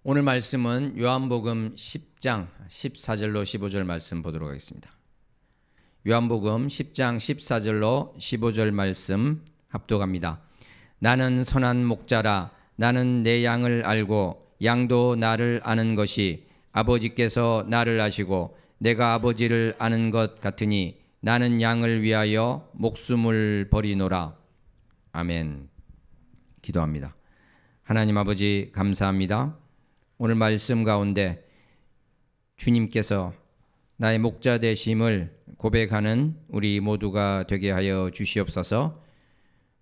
오늘 말씀은 요한복음 10장 14절로 15절 말씀 보도록 하겠습니다. 요한복음 10장 14절로 15절 말씀 합독합니다. 나는 선한 목자라. 나는 내 양을 알고 양도 나를 아는 것이 아버지께서 나를 아시고 내가 아버지를 아는 것 같으니 나는 양을 위하여 목숨을 버리노라. 아멘. 기도합니다. 하나님 아버지 감사합니다. 오늘 말씀 가운데 주님께서 나의 목자 되심을 고백하는 우리 모두가 되게 하여 주시옵소서.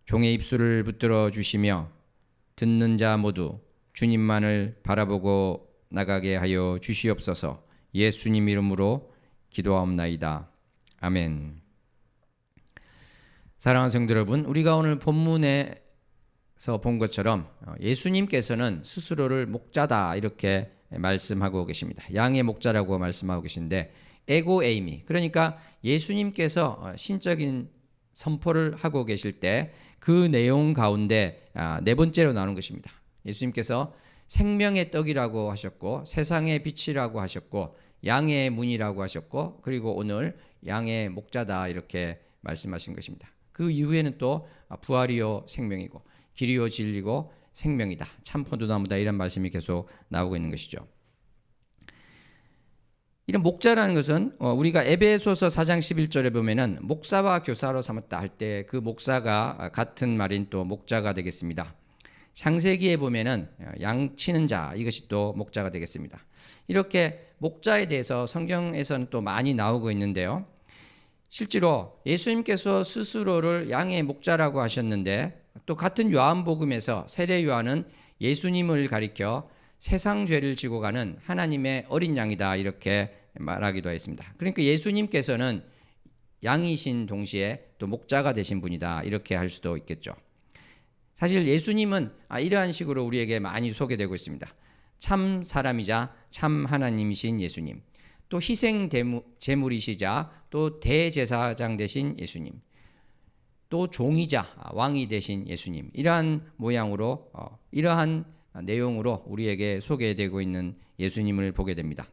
종의 입술을 붙들어 주시며 듣는 자 모두 주님만을 바라보고 나가게 하여 주시옵소서. 예수님 이름으로 기도하옵나이다. 아멘. 사랑하는 성도 여러분, 우리가 오늘 본문에서 본 것처럼 예수님께서는 스스로를 목자다 이렇게 말씀하고 계십니다. 양의 목자라고 말씀하고 계신데 에고 에이미, 그러니까 예수님께서 신적인 선포를 하고 계실 때 그 내용 가운데 네 번째로 나오는 것입니다. 예수님께서 생명의 떡이라고 하셨고 세상의 빛이라고 하셨고 양의 문이라고 하셨고 그리고 오늘 양의 목자다 이렇게 말씀하신 것입니다. 그 이후에는 또 부활이요 생명이고 길이요 진리고 생명이다, 참 포도나무다, 이런 말씀이 계속 나오고 있는 것이죠. 이런 목자라는 것은 우리가 에베소서 4장 11절에 보면은 목사와 교사로 삼았다 할 때 그 목사가 같은 말인 또 목자가 되겠습니다. 창세기에 보면은 양 치는 자, 이것이 또 목자가 되겠습니다. 이렇게 목자에 대해서 성경에서는 또 많이 나오고 있는데요. 실제로 예수님께서 스스로를 양의 목자라고 하셨는데 또 같은 요한복음에서 세례 요한은 예수님을 가리켜 세상 죄를 지고 가는 하나님의 어린 양이다 이렇게 말하기도 했습니다. 그러니까 예수님께서는 양이신 동시에 또 목자가 되신 분이다 이렇게 할 수도 있겠죠. 사실 예수님은 이러한 식으로 우리에게 많이 소개되고 있습니다. 참 사람이자 참 하나님이신 예수님, 또 희생 제물이시자 또 대제사장 되신 예수님, 또 종이자 왕이 되신 예수님, 이러한 모양으로 이러한 내용으로 우리에게 소개되고 있는 예수님을 보게 됩니다.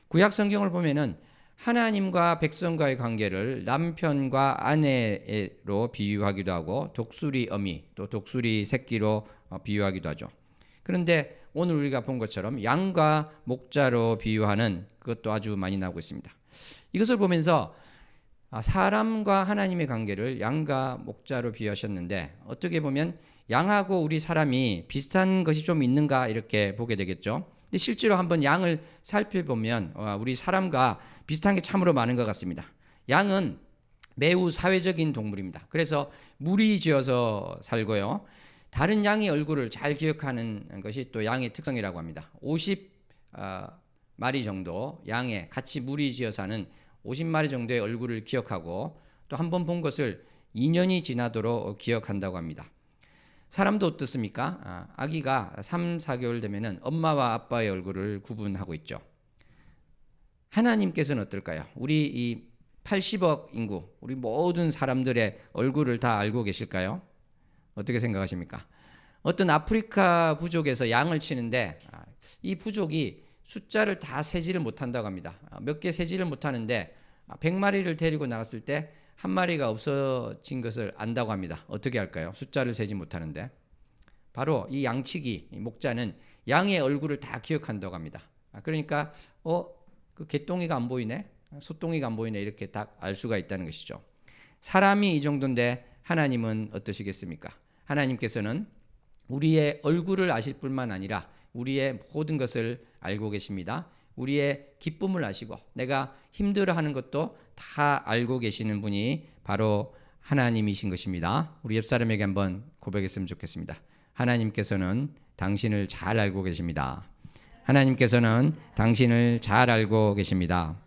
구약 성경을 보면은 하나님과 백성과의 관계를 남편과 아내로 비유하기도 하고 독수리 어미 또 독수리 새끼로 비유하기도 하죠. 그런데 오늘 우리가 본 것처럼 양과 목자로 비유하는 그것도 아주 많이 나오고 있습니다. 이것을 보면서 사람과 하나님의 관계를 양과 목자로 비유하셨는데 어떻게 보면 양하고 우리 사람이 비슷한 것이 좀 있는가 이렇게 보게 되겠죠. 근데 실제로 한번 양을 살펴보면 우리 사람과 비슷한 게 참으로 많은 것 같습니다. 양은 매우 사회적인 동물입니다. 그래서 무리지어서 살고요. 다른 양의 얼굴을 잘 기억하는 것이 또 양의 특성이라고 합니다. 50마리 정도 양에 같이 무리지어 사는 50마리 정도의 얼굴을 기억하고 또 한 번 본 것을 2년이 지나도록 기억한다고 합니다. 사람도 어떻습니까? 아기가 3, 4개월 되면은 엄마와 아빠의 얼굴을 구분하고 있죠. 하나님께서는 어떨까요? 우리 이 80억 인구, 우리 모든 사람들의 얼굴을 다 알고 계실까요? 어떻게 생각하십니까? 어떤 아프리카 부족에서 양을 치는데 이 부족이 숫자를 다 세지를 못한다고 합니다. 몇 개 세지를 못하는데 100마리를 데리고 나갔을 때 한 마리가 없어진 것을 안다고 합니다. 어떻게 할까요? 숫자를 세지 못하는데. 바로 이 양치기, 이 목자는 양의 얼굴을 다 기억한다고 합니다. 그러니까 그 개똥이가 안 보이네, 소똥이가 안 보이네, 이렇게 딱 알 수가 있다는 것이죠. 사람이 이 정도인데 하나님은 어떠시겠습니까? 하나님께서는 우리의 얼굴을 아실 뿐만 아니라 우리의 모든 것을 알고 계십니다. 우리의 기쁨을 아시고 내가 힘들어하는 것도 다 알고 계시는 분이 바로 하나님이신 것입니다. 우리 옆 사람에게 한번 고백했으면 좋겠습니다. 하나님께서는 당신을 잘 알고 계십니다. 하나님께서는 당신을 잘 알고 계십니다.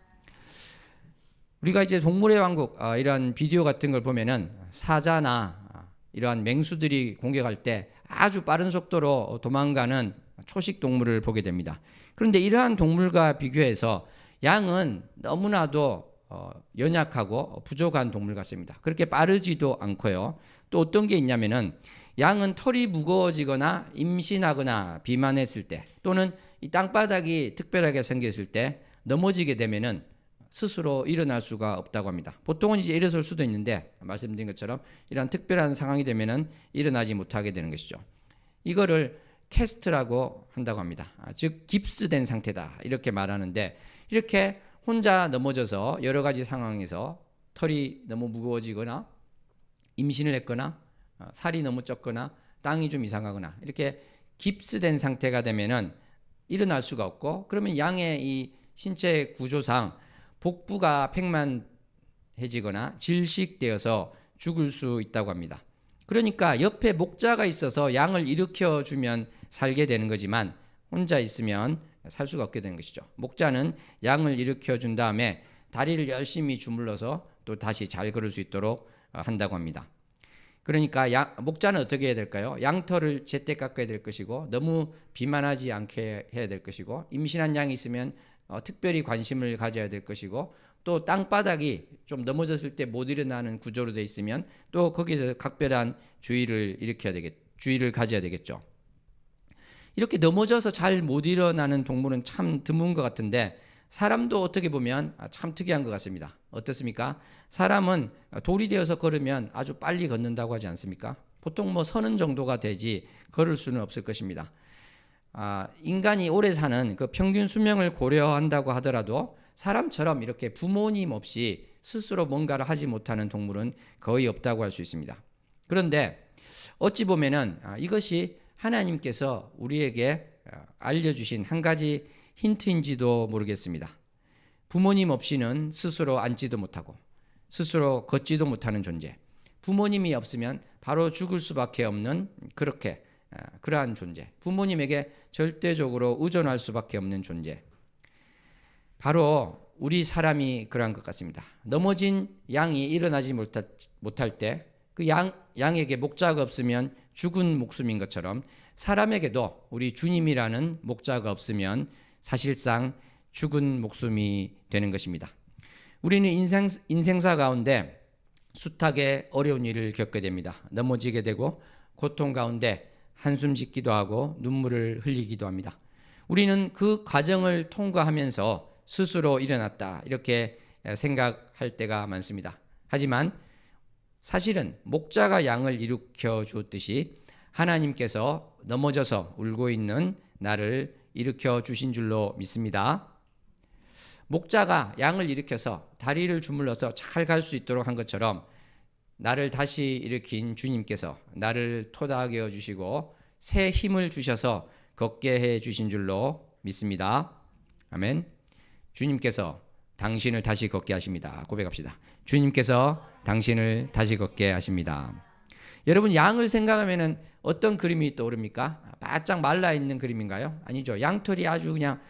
우리가 이제 동물의 왕국 이런 비디오 같은 걸 보면은 사자나 이러한 맹수들이 공격할 때 아주 빠른 속도로 도망가는 초식 동물을 보게 됩니다. 그런데 이러한 동물과 비교해서 양은 너무나도 연약하고 부족한 동물 같습니다. 그렇게 빠르지도 않고요. 또 어떤 게 있냐면은 양은 털이 무거워지거나 임신하거나 비만했을 때 또는 이 땅바닥이 특별하게 생겼을 때 넘어지게 되면은 스스로 일어날 수가 없다고 합니다. 보통은 이제 일어설 수도 있는데 말씀드린 것처럼 이런 특별한 상황이 되면은 일어나지 못하게 되는 것이죠. 이거를 캐스트라고 한다고 합니다. 즉 깁스된 상태다 이렇게 말하는데, 이렇게 혼자 넘어져서 여러 가지 상황에서 털이 너무 무거워지거나 임신을 했거나 살이 너무 쪘거나 땅이 좀 이상하거나 이렇게 깁스된 상태가 되면은 일어날 수가 없고, 그러면 양의 이 신체 구조상 복부가 팽만해지거나 질식되어서 죽을 수 있다고 합니다. 그러니까 옆에 목자가 있어서 양을 일으켜 주면 살게 되는 거지만 혼자 있으면 살 수가 없게 되는 것이죠. 목자는 양을 일으켜 준 다음에 다리를 열심히 주물러서 또 다시 잘 걸을 수 있도록 한다고 합니다. 그러니까 목자는 어떻게 해야 될까요? 양털을 제때 깎아야 될 것이고, 너무 비만하지 않게 해야 될 것이고, 임신한 양이 있으면 특별히 관심을 가져야 될 것이고, 또 땅바닥이 좀 넘어졌을 때 못 일어나는 구조로 되어 있으면 또 거기서 각별한 주의를 가져야 되겠죠. 이렇게 넘어져서 잘 못 일어나는 동물은 참 드문 것 같은데, 사람도 어떻게 보면 참 특이한 것 같습니다. 어떻습니까? 사람은 돌이 되어서 걸으면 아주 빨리 걷는다고 하지 않습니까? 보통 뭐 서는 정도가 되지 걸을 수는 없을 것입니다. 인간이 오래 사는 그 평균 수명을 고려한다고 하더라도 사람처럼 이렇게 부모님 없이 스스로 뭔가를 하지 못하는 동물은 거의 없다고 할 수 있습니다. 그런데 어찌 보면은 이것이 하나님께서 우리에게 알려주신 한 가지 힌트인지도 모르겠습니다. 부모님 없이는 스스로 앉지도 못하고 스스로 걷지도 못하는 존재, 부모님이 없으면 바로 죽을 수밖에 없는 그러한 존재, 부모님에게 절대적으로 의존할 수밖에 없는 존재, 바로 우리 사람이 그러한 것 같습니다. 넘어진 양이 일어나지 못할 때 그 양에게 목자가 없으면 죽은 목숨인 것처럼, 사람에게도 우리 주님이라는 목자가 없으면 사실상 죽은 목숨이 되는 것입니다. 우리는 인생사 가운데 숱하게 어려운 일을 겪게 됩니다. 넘어지게 되고 고통 가운데 한숨 짓기도 하고 눈물을 흘리기도 합니다. 우리는 그 과정을 통과하면서 스스로 일어났다 이렇게 생각할 때가 많습니다. 하지만 사실은 목자가 양을 일으켜 주었듯이 하나님께서 넘어져서 울고 있는 나를 일으켜 주신 줄로 믿습니다. 목자가 양을 일으켜서 다리를 주물러서 잘 갈 수 있도록 한 것처럼 나를 다시 일으킨 주님께서 나를 토닥여 주시고 새 힘을 주셔서 걷게 해 주신 줄로 믿습니다. 아멘. 주님께서 당신을 다시 걷게 하십니다. 고백합시다. 주님께서 당신을 다시 걷게 하십니다. 여러분, 양을 생각하면은 어떤 그림이 떠오릅니까? 바짝 말라 있는 그림인가요? 아니죠. 양털이 아주 그냥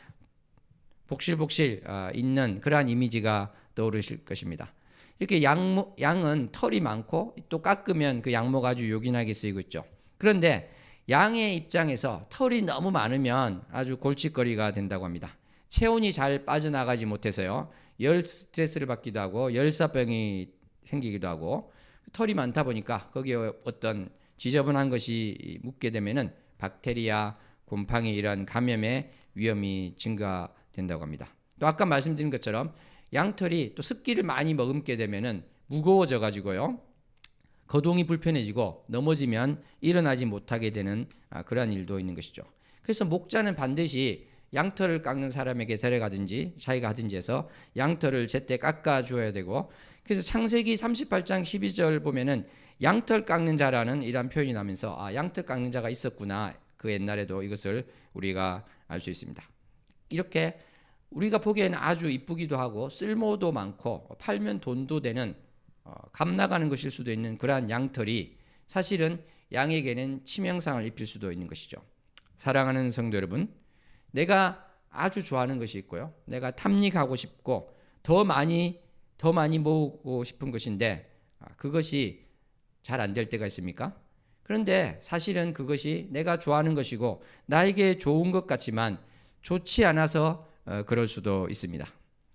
복실복실 있는 그러한 이미지가 떠오르실 것입니다. 이렇게 양은 털이 많고 또 깎으면 그 양모가 아주 요긴하게 쓰이고 있죠. 그런데 양의 입장에서 털이 너무 많으면 아주 골칫거리가 된다고 합니다. 체온이 잘 빠져나가지 못해서요, 열 스트레스를 받기도 하고 열사병이 생기기도 하고, 털이 많다 보니까 거기에 어떤 지저분한 것이 묻게 되면은 박테리아, 곰팡이 이런 감염의 위험이 증가된다고 합니다. 또 아까 말씀드린 것처럼 양털이 또 습기를 많이 머금게 되면은 무거워져 가지고요, 거동이 불편해지고 넘어지면 일어나지 못하게 되는 그러한 일도 있는 것이죠. 그래서 목자는 반드시 양털을 깎는 사람에게 데려가든지 자기가 하든지 해서 양털을 제때 깎아 주어야 되고, 그래서 창세기 38장 12절 보면은 양털 깎는 자라는 이런 표현이 나면서 양털 깎는 자가 있었구나, 그 옛날에도 이것을 우리가 알 수 있습니다. 이렇게 우리가 보기에는 아주 이쁘기도 하고 쓸모도 많고 팔면 돈도 되는 값 나가는 것일 수도 있는 그러한 양털이 사실은 양에게는 치명상을 입힐 수도 있는 것이죠. 사랑하는 성도 여러분, 내가 아주 좋아하는 것이 있고요, 내가 탐닉하고 싶고 더 많이 모으고 싶은 것인데 그것이 잘 안 될 때가 있습니까? 그런데 사실은 그것이 내가 좋아하는 것이고 나에게 좋은 것 같지만 좋지 않아서 그럴 수도 있습니다.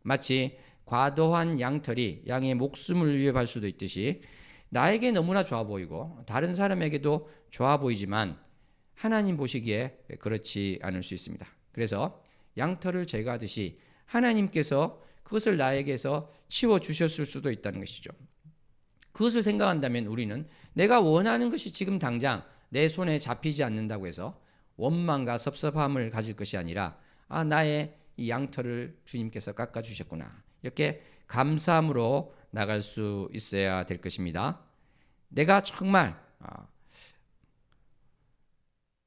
마치 과도한 양털이 양의 목숨을 위협할 수도 있듯이 나에게 너무나 좋아 보이고 다른 사람에게도 좋아 보이지만 하나님 보시기에 그렇지 않을 수 있습니다. 그래서 양털을 제거하듯이 하나님께서 그것을 나에게서 치워주셨을 수도 있다는 것이죠. 그것을 생각한다면 우리는 내가 원하는 것이 지금 당장 내 손에 잡히지 않는다고 해서 원망과 섭섭함을 가질 것이 아니라 나의 이 양털을 주님께서 깎아주셨구나, 이렇게 감사함으로 나갈 수 있어야 될 것입니다. 내가 정말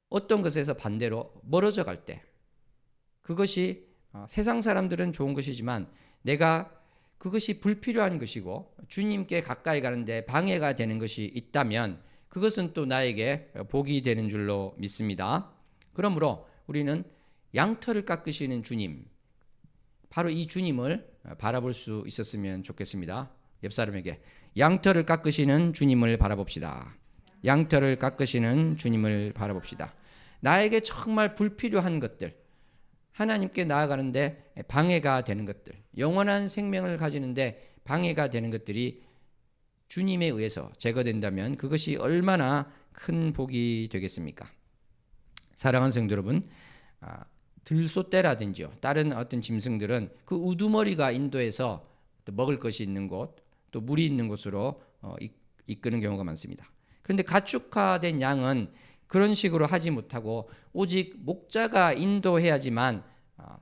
어떤 것에서 반대로 멀어져 갈 때, 그것이 세상 사람들은 좋은 것이지만 내가 그것이 불필요한 것이고 주님께 가까이 가는데 방해가 되는 것이 있다면 그것은 또 나에게 복이 되는 줄로 믿습니다. 그러므로 우리는 양털을 깎으시는 주님, 바로 이 주님을 바라볼 수 있었으면 좋겠습니다. 옆 사람에게 양털을 깎으시는 주님을 바라봅시다. 양털을 깎으시는 주님을 바라봅시다. 나에게 정말 불필요한 것들, 하나님께 나아가는데 방해가 되는 것들, 영원한 생명을 가지는데 방해가 되는 것들이 주님에 의해서 제거된다면 그것이 얼마나 큰 복이 되겠습니까? 사랑하는 성도 여러분, 들소떼라든지요, 다른 어떤 짐승들은 그 우두머리가 인도해서 먹을 것이 있는 곳, 또 물이 있는 곳으로 이끄는 경우가 많습니다. 그런데 가축화된 양은 그런 식으로 하지 못하고 오직 목자가 인도해야지만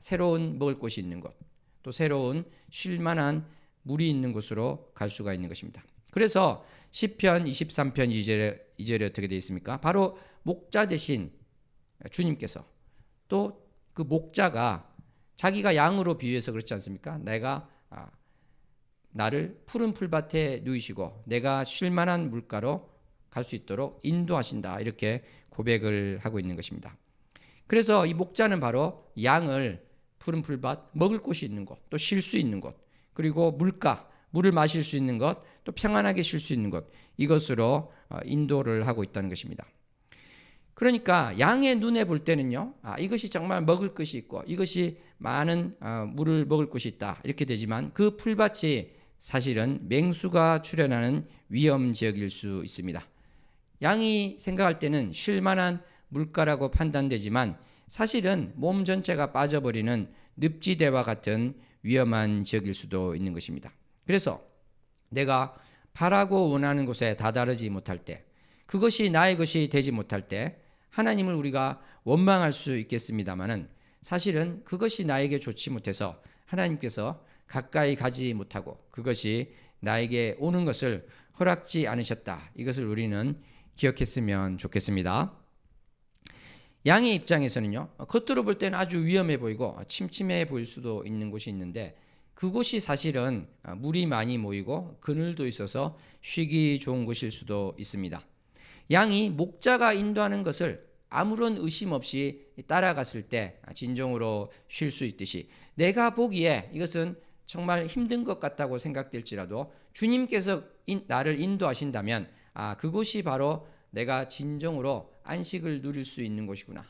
새로운 먹을 곳이 있는 곳, 또 새로운 쉴만한 물이 있는 곳으로 갈 수가 있는 것입니다. 그래서 시편 23편 2절에 어떻게 되어 있습니까? 바로 목자 대신 주님께서, 또 그 목자가 자기가 양으로 비유해서 그렇지 않습니까? 내가 나를 푸른 풀밭에 누이시고 내가 쉴만한 물가로 갈 수 있도록 인도하신다, 이렇게 고백을 하고 있는 것입니다. 그래서 이 목자는 바로 양을 푸른 풀밭, 먹을 곳이 있는 곳, 또 쉴 수 있는 곳, 그리고 물가, 물을 마실 수 있는 것, 또 평안하게 쉴 수 있는 것, 이것으로 인도를 하고 있다는 것입니다. 그러니까 양의 눈에 볼 때는요, 이것이 정말 먹을 것이 있고 이것이 많은 물을 먹을 곳이 있다, 이렇게 되지만 그 풀밭이 사실은 맹수가 출현하는 위험 지역일 수 있습니다. 양이 생각할 때는 쉴만한 물가라고 판단되지만 사실은 몸 전체가 빠져버리는 늪지대와 같은 위험한 지역일 수도 있는 것입니다. 그래서 내가 바라고 원하는 곳에 다다르지 못할 때, 그것이 나의 것이 되지 못할 때 하나님을 우리가 원망할 수 있겠습니다마는 사실은 그것이 나에게 좋지 못해서 하나님께서 가까이 가지 못하고 그것이 나에게 오는 것을 허락지 않으셨다, 이것을 우리는 기억했으면 좋겠습니다. 양의 입장에서는요, 겉으로 볼 때는 아주 위험해 보이고 침침해 보일 수도 있는 곳이 있는데 그곳이 사실은 물이 많이 모이고 그늘도 있어서 쉬기 좋은 곳일 수도 있습니다. 양이 목자가 인도하는 것을 아무런 의심 없이 따라갔을 때 진정으로 쉴 수 있듯이, 내가 보기에 이것은 정말 힘든 것 같다고 생각될지라도 주님께서 나를 인도하신다면 그곳이 바로 내가 진정으로 안식을 누릴 수 있는 곳이구나,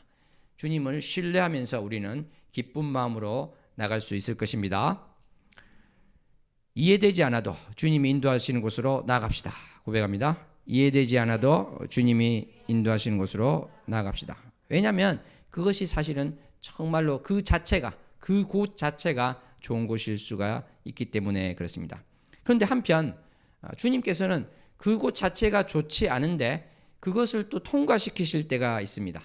주님을 신뢰하면서 우리는 기쁜 마음으로 나갈 수 있을 것입니다. 이해되지 않아도 주님이 인도하시는 곳으로 나아갑시다. 고백합니다. 이해되지 않아도 주님이 인도하시는 곳으로 나아갑시다. 왜냐하면 그것이 사실은 정말로 그 곳 자체가 좋은 곳일 수가 있기 때문에 그렇습니다. 그런데 한편 주님께서는 그곳 자체가 좋지 않은데 그것을 또 통과시키실 때가 있습니다.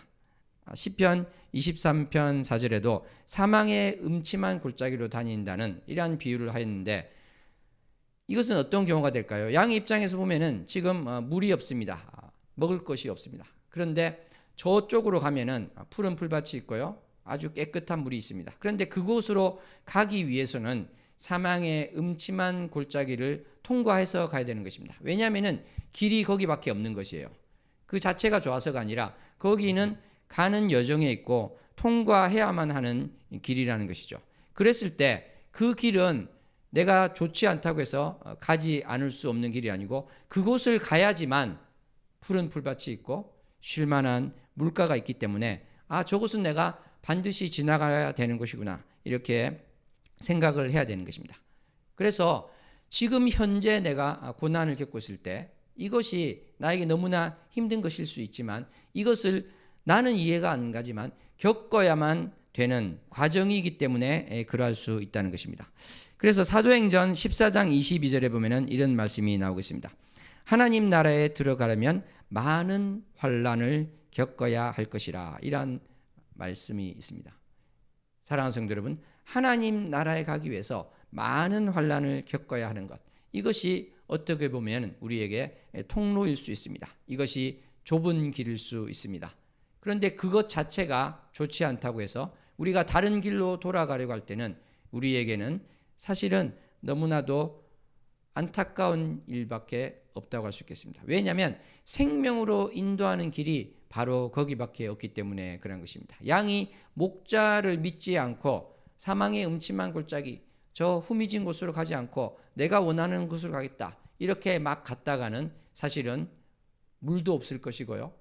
시편 23편 4절에도 사망의 음침한 골짜기로 다닌다는 이러한 비유를 하였는데, 이것은 어떤 경우가 될까요? 양의 입장에서 보면은 지금 물이 없습니다. 먹을 것이 없습니다. 그런데 저쪽으로 가면은 푸른 풀밭이 있고요, 아주 깨끗한 물이 있습니다. 그런데 그곳으로 가기 위해서는 사망의 음침한 골짜기를 통과해서 가야 되는 것입니다. 왜냐하면은 길이 거기밖에 없는 것이에요. 그 자체가 좋아서가 아니라 거기는 가는 여정에 있고 통과해야만 하는 길이라는 것이죠. 그랬을 때 그 길은 내가 좋지 않다고 해서 가지 않을 수 없는 길이 아니고 그곳을 가야지만 푸른 풀밭이 있고 쉴만한 물가가 있기 때문에 저곳은 내가 반드시 지나가야 되는 것이구나, 이렇게 생각을 해야 되는 것입니다. 그래서 지금 현재 내가 고난을 겪고 있을 때 이것이 나에게 너무나 힘든 것일 수 있지만 이것을 나는 이해가 안 가지만 겪어야만 되는 과정이기 때문에 그러할 수 있다는 것입니다. 그래서 사도행전 14장 22절에 보면은 이런 말씀이 나오고 있습니다. 하나님 나라에 들어가려면 많은 환난을 겪어야 할 것이라, 이러한 말씀이 있습니다. 사랑하는 성도 여러분, 하나님 나라에 가기 위해서 많은 환난을 겪어야 하는 것, 이것이 어떻게 보면 우리에게 통로일 수 있습니다. 이것이 좁은 길일 수 있습니다. 그런데 그것 자체가 좋지 않다고 해서 우리가 다른 길로 돌아가려고 할 때는 우리에게는 사실은 너무나도 안타까운 일밖에 없다고 할 수 있겠습니다. 왜냐하면 생명으로 인도하는 길이 바로 거기밖에 없기 때문에 그런 것입니다. 양이 목자를 믿지 않고 사망의 음침한 골짜기, 저 후미진 곳으로 가지 않고 내가 원하는 곳으로 가겠다, 이렇게 막 갔다가는 사실은 물도 없을 것이고요,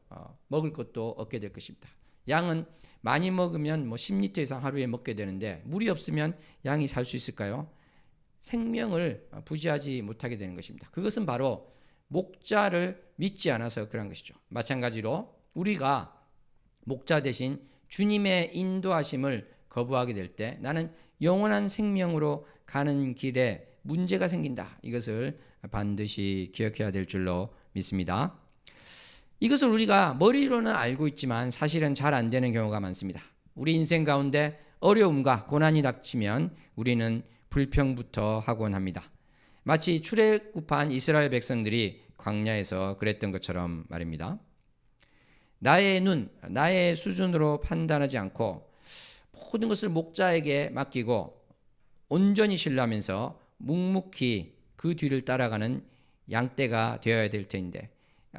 먹을 것도 없게 될 것입니다. 양은 많이 먹으면 10리터 이상 하루에 먹게 되는데 물이 없으면 양이 살 수 있을까요? 생명을 부지하지 못하게 되는 것입니다. 그것은 바로 목자를 믿지 않아서 그런 것이죠. 마찬가지로 우리가 목자 대신 주님의 인도하심을 거부하게 될 때 나는 영원한 생명으로 가는 길에 문제가 생긴다, 이것을 반드시 기억해야 될 줄로 믿습니다. 이것을 우리가 머리로는 알고 있지만 사실은 잘 안 되는 경우가 많습니다. 우리 인생 가운데 어려움과 고난이 닥치면 우리는 불평부터 하곤 합니다. 마치 출애굽한 이스라엘 백성들이 광야에서 그랬던 것처럼 말입니다. 나의 눈, 나의 수준으로 판단하지 않고 모든 것을 목자에게 맡기고 온전히 신뢰하면서 묵묵히 그 뒤를 따라가는 양떼가 되어야 될 텐데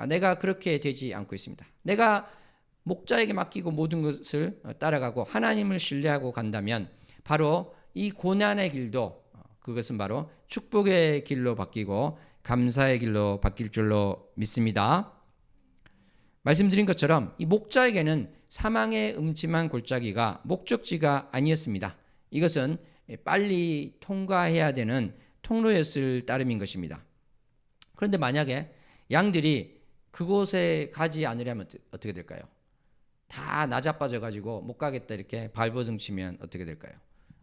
내가 그렇게 되지 않고 있습니다. 내가 목자에게 맡기고 모든 것을 따라가고 하나님을 신뢰하고 간다면 바로 이 고난의 길도, 그것은 바로 축복의 길로 바뀌고 감사의 길로 바뀔 줄로 믿습니다. 말씀드린 것처럼 이 목자에게는 사망의 음침한 골짜기가 목적지가 아니었습니다. 이것은 빨리 통과해야 되는 통로였을 따름인 것입니다. 그런데 만약에 양들이 그곳에 가지 않으려면 어떻게 될까요? 다 나자빠져 가지고 못 가겠다 이렇게 발버둥 치면 어떻게 될까요?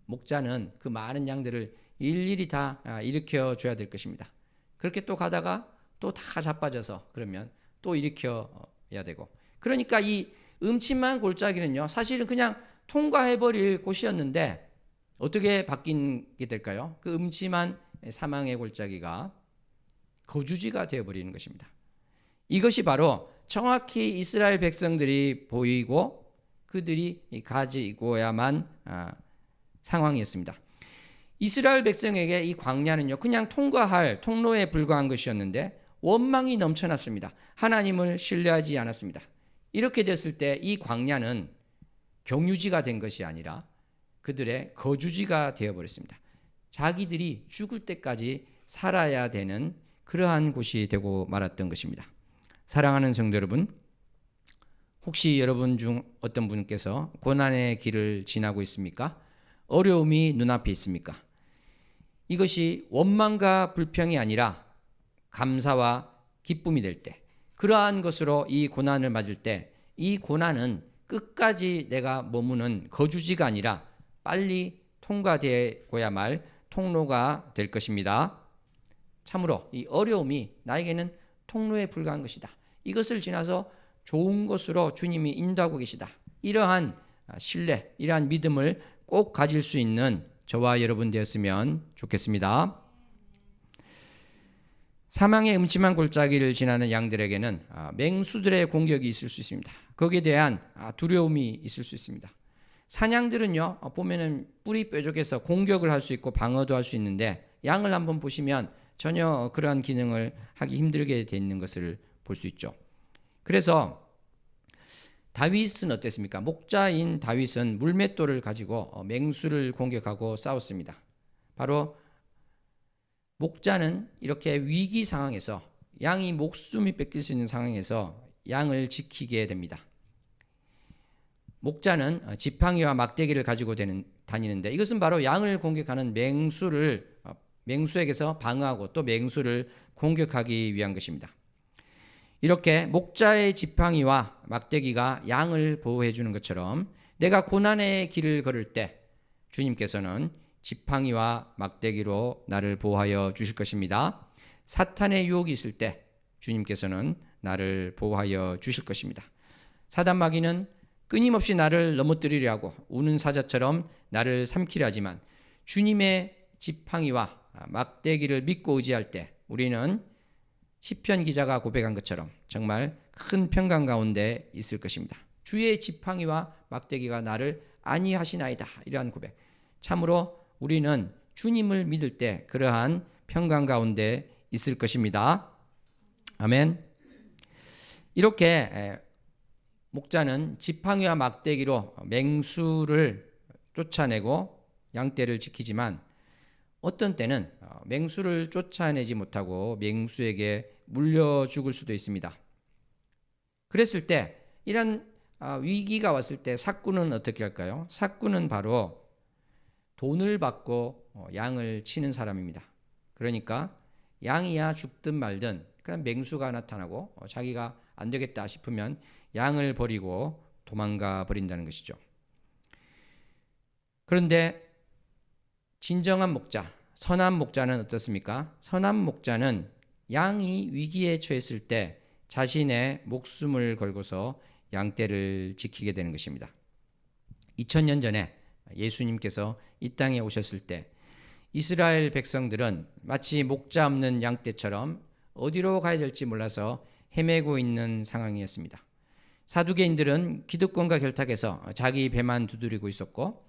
목자는 그 많은 양들을 일일이 다 일으켜 줘야 될 것입니다. 그렇게 또 가다가 또 다 자빠져서 그러면 또 일으켜야 되고, 그러니까 이 음침한 골짜기는요 사실은 그냥 통과해버릴 곳이었는데 어떻게 바뀌게 될까요? 그 음침한 사망의 골짜기가 거주지가 되어버리는 것입니다. 이것이 바로 정확히 이스라엘 백성들이 보이고 그들이 가지고야만 상황이었습니다. 이스라엘 백성에게 이 광야는요 그냥 통과할 통로에 불과한 것이었는데 원망이 넘쳐났습니다. 하나님을 신뢰하지 않았습니다. 이렇게 됐을 때 이 광야는 경유지가 된 것이 아니라 그들의 거주지가 되어버렸습니다. 자기들이 죽을 때까지 살아야 되는 그러한 곳이 되고 말았던 것입니다. 사랑하는 성도 여러분, 혹시 여러분 중 어떤 분께서 고난의 길을 지나고 있습니까? 어려움이 눈앞에 있습니까? 이것이 원망과 불평이 아니라 감사와 기쁨이 될 때, 그러한 것으로 이 고난을 맞을 때 이 고난은 끝까지 내가 머무는 거주지가 아니라 빨리 통과되고야 말 통로가 될 것입니다. 참으로 이 어려움이 나에게는 통로에 불과한 것이다. 이것을 지나서 좋은 것으로 주님이 인도하고 계시다. 이러한 신뢰, 이러한 믿음을 꼭 가질 수 있는 저와 여러분 되었으면 좋겠습니다. 사망의 음침한 골짜기를 지나는 양들에게는 맹수들의 공격이 있을 수 있습니다. 거기에 대한 두려움이 있을 수 있습니다. 사냥들은요 보면은 뿔이 뾰족해서 공격을 할 수 있고 방어도 할 수 있는데 양을 한번 보시면 전혀 그러한 기능을 하기 힘들게 돼 있는 것을 볼 수 있죠. 그래서 다윗은 어땠습니까? 목자인 다윗은 물맷돌을 가지고 맹수를 공격하고 싸웠습니다. 바로 목자는 이렇게 위기 상황에서 양이 목숨이 뺏길 수 있는 상황에서 양을 지키게 됩니다. 목자는 지팡이와 막대기를 가지고 다니는데 이것은 바로 양을 공격하는 맹수에게서 방어하고 또 맹수를 공격하기 위한 것입니다. 이렇게 목자의 지팡이와 막대기가 양을 보호해 주는 것처럼 내가 고난의 길을 걸을 때 주님께서는 지팡이와 막대기로 나를 보호하여 주실 것입니다. 사탄의 유혹이 있을 때 주님께서는 나를 보호하여 주실 것입니다. 사단 마귀는 끊임없이 나를 넘어뜨리려 하고 우는 사자처럼 나를 삼키려 하지만 주님의 지팡이와 막대기를 믿고 의지할 때 우리는 시편 기자가 고백한 것처럼 정말 큰 평강 가운데 있을 것입니다. 주의 지팡이와 막대기가 나를 안위하시나이다. 이러한 고백. 참으로 우리는 주님을 믿을 때 그러한 평강 가운데 있을 것입니다. 아멘. 이렇게 목자는 지팡이와 막대기로 맹수를 쫓아내고 양떼를 지키지만 어떤 때는 맹수를 쫓아내지 못하고 맹수에게 물려 죽을 수도 있습니다. 그랬을 때 이런 위기가 왔을 때 삭구는 어떻게 할까요? 삭구는 바로 돈을 받고 양을 치는 사람입니다. 그러니까 양이야 죽든 말든 그냥 맹수가 나타나고 자기가 안 되겠다 싶으면 양을 버리고 도망가 버린다는 것이죠. 그런데 진정한 목자, 선한 목자는 어떻습니까? 선한 목자는 양이 위기에 처했을 때 자신의 목숨을 걸고서 양떼를 지키게 되는 것입니다. 2000년 전에 예수님께서 이 땅에 오셨을 때 이스라엘 백성들은 마치 목자 없는 양떼처럼 어디로 가야 될지 몰라서 헤매고 있는 상황이었습니다. 사두개인들은 기득권과 결탁해서 자기 배만 두드리고 있었고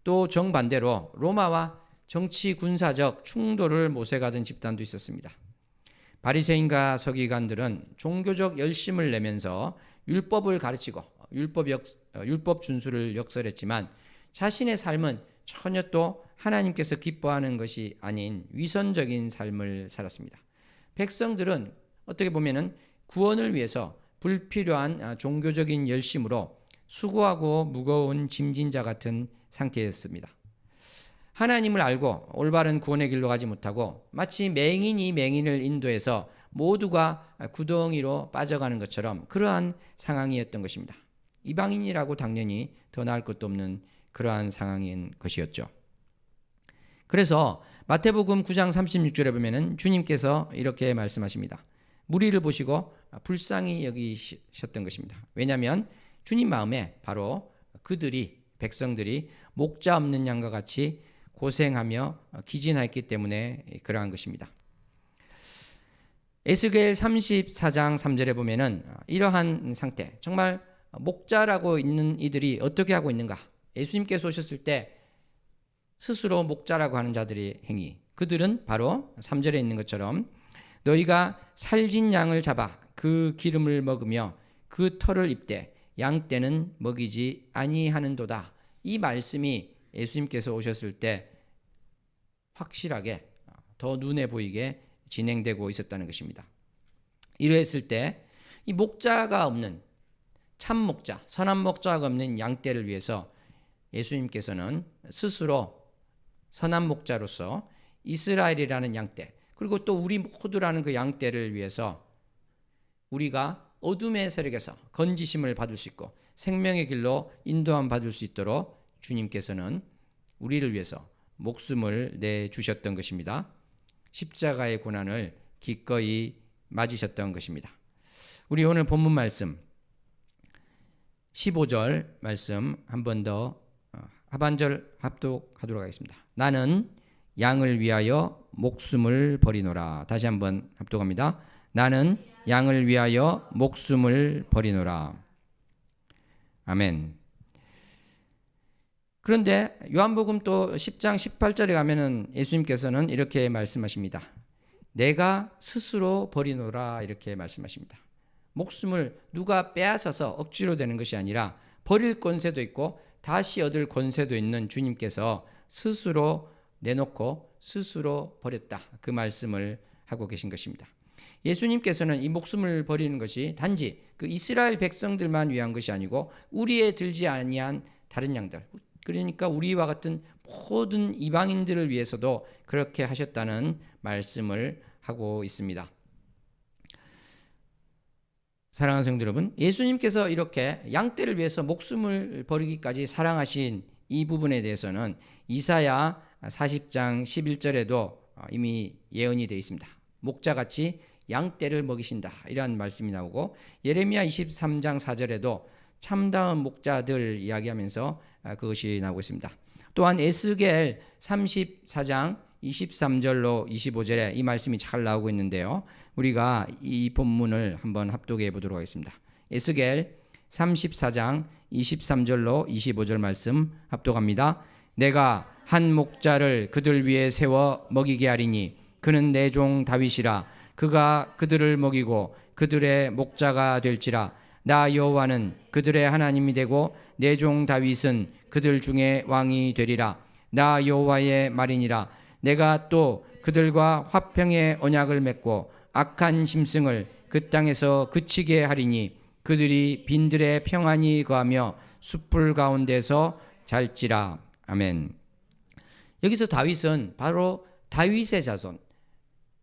또 정반대로 로마와 정치 군사적 충돌을 모색하던 집단도 있었습니다. 바리새인과 서기관들은 종교적 열심을 내면서 율법을 가르치고 율법 준수를 역설했지만 자신의 삶은 전혀 또 하나님께서 기뻐하는 것이 아닌 위선적인 삶을 살았습니다. 백성들은 어떻게 보면은 구원을 위해서 불필요한 종교적인 열심으로 수고하고 무거운 짐진자 같은 상태였습니다. 하나님을 알고 올바른 구원의 길로 가지 못하고 마치 맹인이 맹인을 인도해서 모두가 구덩이로 빠져가는 것처럼 그러한 상황이었던 것입니다. 이방인이라고 당연히 더 나을 것도 없는 그러한 상황인 것이었죠. 그래서 마태복음 9장 36절에 보면은 주님께서 이렇게 말씀하십니다. 무리를 보시고 불쌍히 여기셨던 것입니다. 왜냐하면 주님 마음에 바로 그들이 백성들이 목자 없는 양과 같이 고생하며 기진하였기 때문에 그러한 것입니다. 에스겔 34장 3절에 보면은 이러한 상태, 정말 목자라고 있는 이들이 어떻게 하고 있는가? 예수님께서 오셨을 때 스스로 목자라고 하는 자들의 행위, 그들은 바로 3절에 있는 것처럼 너희가 살진 양을 잡아 그 기름을 먹으며 그 털을 입되 양떼는 먹이지 아니하는도다. 이 말씀이 예수님께서 오셨을 때 확실하게 더 눈에 보이게 진행되고 있었다는 것입니다. 이러했을 때 이 목자가 없는 참 목자, 선한 목자가 없는 양떼를 위해서 예수님께서는 스스로 선한 목자로서 이스라엘이라는 양떼, 그리고 또 우리 모두라는 그 양떼를 위해서 우리가 어둠의 세력에서 건지심을 받을 수 있고 생명의 길로 인도함 받을 수 있도록 주님께서는 우리를 위해서 목숨을 내주셨던 것입니다. 십자가의 고난을 기꺼이 맞으셨던 것입니다. 우리 오늘 본문 말씀 15절 말씀 한 번 더 하반절 합독하도록 하겠습니다. 나는 양을 위하여 목숨을 버리노라. 다시 한번 합독합니다. 나는 양을 위하여 목숨을 버리노라. 아멘. 그런데 요한복음 또 10장 18절에 가면은 예수님께서는 이렇게 말씀하십니다. 내가 스스로 버리노라 이렇게 말씀하십니다. 목숨을 누가 빼앗아서 억지로 되는 것이 아니라 버릴 권세도 있고 다시 얻을 권세도 있는 주님께서 스스로 내놓고 스스로 버렸다. 그 말씀을 하고 계신 것입니다. 예수님께서는 이 목숨을 버리는 것이 단지 그 이스라엘 백성들만 위한 것이 아니고 우리에 들지 아니한 다른 양들, 그러니까 우리와 같은 모든 이방인들을 위해서도 그렇게 하셨다는 말씀을 하고 있습니다. 사랑하는 성도 여러분, 예수님께서 이렇게 양떼를 위해서 목숨을 버리기까지 사랑하신 이 부분에 대해서는 이사야 40장 11절에도 이미 예언이 되어 있습니다. 목자같이 양떼를 먹이신다, 이러한 말씀이 나오고, 예레미야 23장 4절에도 참다운 목자들 이야기하면서 그것이 나오고 있습니다. 또한 에스겔 34장 23절로 25절에 이 말씀이 잘 나오고 있는데요, 우리가 이 본문을 한번 합독해 보도록 하겠습니다. 에스겔 34장 23절로 25절 말씀 합독합니다. 내가 한 목자를 그들 위에 세워 먹이게 하리니 그는 내 종 다윗이라. 그가 그들을 먹이고 그들의 목자가 될지라. 나 여호와는 그들의 하나님이 되고 내 종 다윗은 그들 중에 왕이 되리라. 나 여호와의 말이니라. 내가 또 그들과 화평의 언약을 맺고 악한 짐승을 그 땅에서 그치게 하리니 그들이 빈들에 평안히 거하며 숲풀 가운데서 잘지라. 아멘. 여기서 다윗은 바로 다윗의 자손,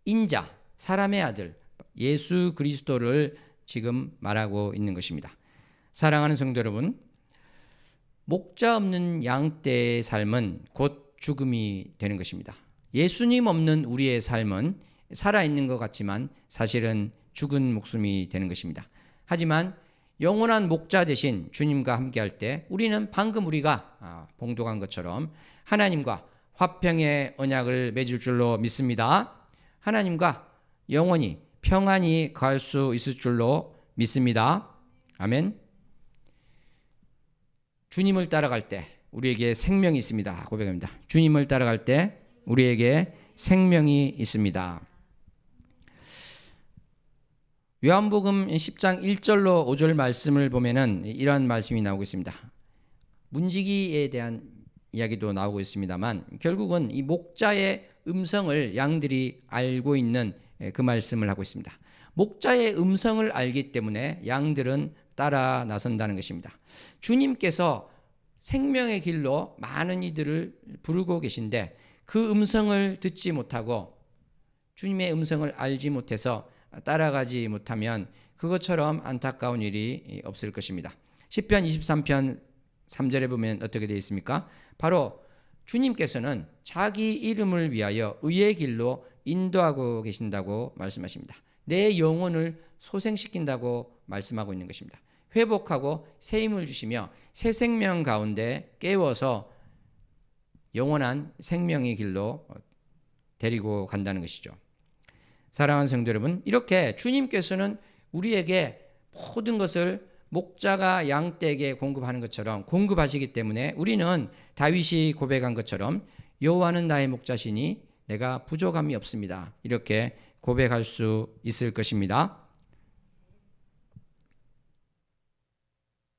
인자, 사람의 아들 예수 그리스도를 지금 말하고 있는 것입니다. 사랑하는 성도 여러분, 목자 없는 양떼의 삶은 곧 죽음이 되는 것입니다. 예수님 없는 우리의 삶은 살아있는 것 같지만 사실은 죽은 목숨이 되는 것입니다. 하지만 영원한 목자 대신 주님과 함께할 때 우리는 방금 우리가 봉독한 것처럼 하나님과 화평의 언약을 맺을 줄로 믿습니다. 하나님과 영원히 평안히 갈 수 있을 줄로 믿습니다. 아멘. 주님을 따라갈 때 우리에게 생명이 있습니다. 고백합니다. 주님을 따라갈 때 우리에게 생명이 있습니다. 요한복음 10장 1절로 5절 말씀을 보면은 이런 말씀이 나오고 있습니다. 문지기에 대한 이야기도 나오고 있습니다만 결국은 이 목자의 음성을 양들이 알고 있는 그 말씀을 하고 있습니다. 목자의 음성을 알기 때문에 양들은 따라 나선다는 것입니다. 주님께서 생명의 길로 많은 이들을 부르고 계신데 그 음성을 듣지 못하고 주님의 음성을 알지 못해서 따라가지 못하면 그것처럼 안타까운 일이 없을 것입니다. 시편 23편 3절에 보면 어떻게 되어 있습니까? 바로 주님께서는 자기 이름을 위하여 의의 길로 인도하고 계신다고 말씀하십니다. 내 영혼을 소생시킨다고 말씀하고 있는 것입니다. 회복하고 새 힘을 주시며 새 생명 가운데 깨워서 영원한 생명의 길로 데리고 간다는 것이죠. 사랑하는 성도 여러분, 이렇게 주님께서는 우리에게 모든 것을 목자가 양떼에게 공급하는 것처럼 공급하시기 때문에 우리는 다윗이 고백한 것처럼 여호와는 나의 목자시니 내가 부족함이 없습니다. 이렇게 고백할 수 있을 것입니다.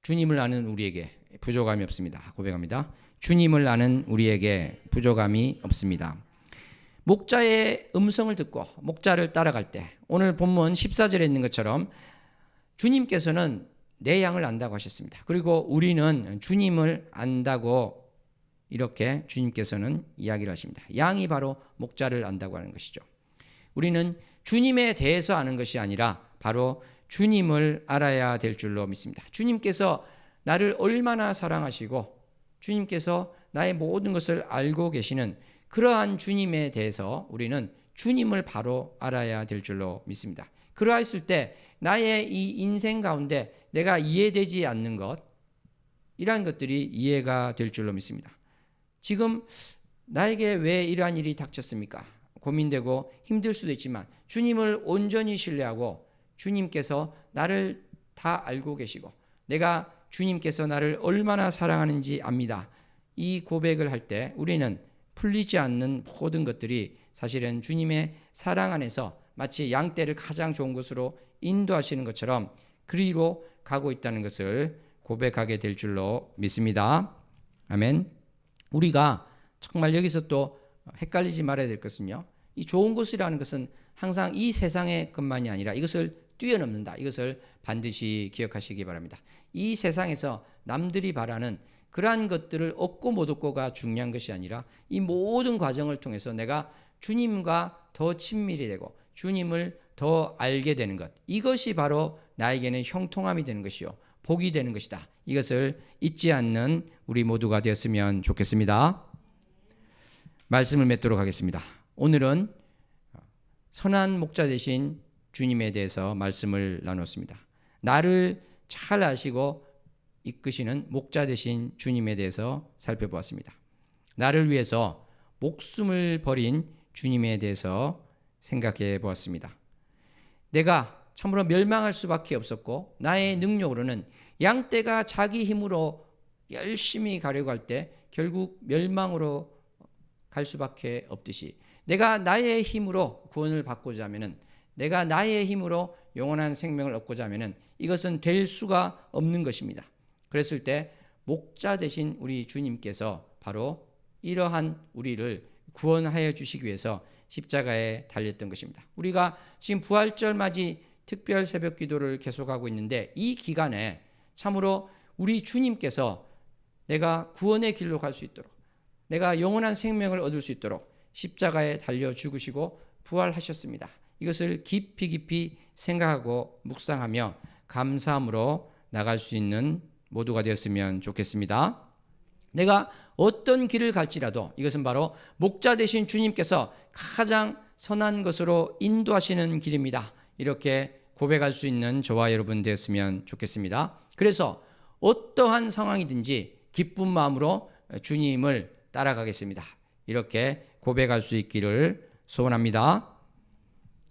주님을 아는 우리에게 부족함이 없습니다. 고백합니다. 주님을 아는 우리에게 부족함이 없습니다. 목자의 음성을 듣고 목자를 따라갈 때 오늘 본문 14절에 있는 것처럼 주님께서는 내 양을 안다고 하셨습니다. 그리고 우리는 주님을 안다고 이렇게 주님께서는 이야기를 하십니다. 양이 바로 목자를 안다고 하는 것이죠. 우리는 주님에 대해서 아는 것이 아니라 바로 주님을 알아야 될 줄로 믿습니다. 주님께서 나를 얼마나 사랑하시고 주님께서 나의 모든 것을 알고 계시는 그러한 주님에 대해서 우리는 주님을 바로 알아야 될 줄로 믿습니다. 그러했을 때 나의 이 인생 가운데 내가 이해되지 않는 것, 이러한 것들이 이해가 될 줄로 믿습니다. 지금 나에게 왜 이러한 일이 닥쳤습니까? 고민되고 힘들 수도 있지만 주님을 온전히 신뢰하고 주님께서 나를 다 알고 계시고 내가 주님께서 나를 얼마나 사랑하는지 압니다. 이 고백을 할 때 우리는 풀리지 않는 모든 것들이 사실은 주님의 사랑 안에서 마치 양떼를 가장 좋은 곳으로 인도하시는 것처럼 그리로 가고 있다는 것을 고백하게 될 줄로 믿습니다. 아멘. 우리가 정말 여기서 또 헷갈리지 말아야 될 것은요, 이 좋은 곳이라는 것은 항상 이 세상의 것만이 아니라 이것을 뛰어넘는다. 이것을 반드시 기억하시기 바랍니다. 이 세상에서 남들이 바라는 그러한 것들을 얻고 못 얻고가 중요한 것이 아니라 이 모든 과정을 통해서 내가 주님과 더 친밀히 되고 주님을 더 알게 되는 것, 이것이 바로 나에게는 형통함이 되는 것이요 복이 되는 것이다. 이것을 잊지 않는 우리 모두가 되었으면 좋겠습니다. 말씀을 맺도록 하겠습니다. 오늘은 선한 목자 되신 주님에 대해서 말씀을 나눴습니다. 나를 잘 아시고 이끄시는 목자 되신 주님에 대해서 살펴보았습니다. 나를 위해서 목숨을 버린 주님에 대해서 생각해 보았습니다. 내가 참으로 멸망할 수밖에 없었고 나의 능력으로는 양떼가 자기 힘으로 열심히 가려고 할 때 결국 멸망으로 갈 수밖에 없듯이 내가 나의 힘으로 구원을 받고자 하면은, 내가 나의 힘으로 영원한 생명을 얻고자 하면은 이것은 될 수가 없는 것입니다. 그랬을 때 목자 되신 우리 주님께서 바로 이러한 우리를 구원하여 주시기 위해서 십자가에 달렸던 것입니다. 우리가 지금 부활절 맞이 특별 새벽 기도를 계속하고 있는데 이 기간에 참으로 우리 주님께서 내가 구원의 길로 갈 수 있도록, 내가 영원한 생명을 얻을 수 있도록 십자가에 달려 죽으시고 부활하셨습니다. 이것을 깊이 생각하고 묵상하며 감사함으로 나갈 수 있는 모두가 되었으면 좋겠습니다. 내가 어떤 길을 갈지라도 이것은 바로 목자 되신 주님께서 가장 선한 것으로 인도하시는 길입니다. 이렇게 고백할 수 있는 저와 여러분 되었으면 좋겠습니다. 그래서 어떠한 상황이든지 기쁜 마음으로 주님을 따라가겠습니다. 이렇게 고백할 수 있기를 소원합니다.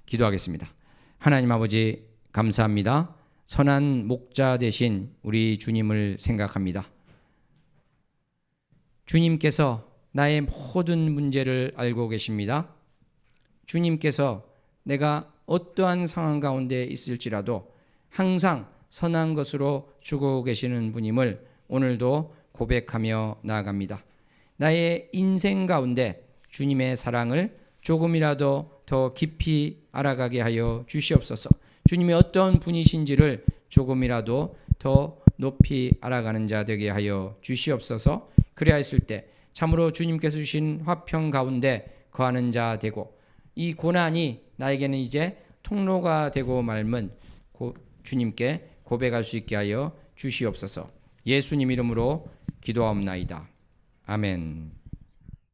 기도하겠습니다. 하나님 아버지 감사합니다. 선한 목자 되신 우리 주님을 생각합니다. 주님께서 나의 모든 문제를 알고 계십니다. 주님께서 내가 어떠한 상황 가운데 있을지라도 항상 선한 것으로 주고 계시는 분임을 오늘도 고백하며 나아갑니다. 나의 인생 가운데 주님의 사랑을 조금이라도 더 깊이 알아가게 하여 주시옵소서. 주님이 어떤 분이신지를 조금이라도 더 높이 알아가는 자 되게 하여 주시옵소서. 그래야 했을 때 참으로 주님께서 주신 화평 가운데 거하는 자 되고, 이 고난이 나에게는 이제 통로가 되고 말면 주님께 고백할 수 있게 하여 주시옵소서. 예수님 이름으로 기도하옵나이다. 아멘.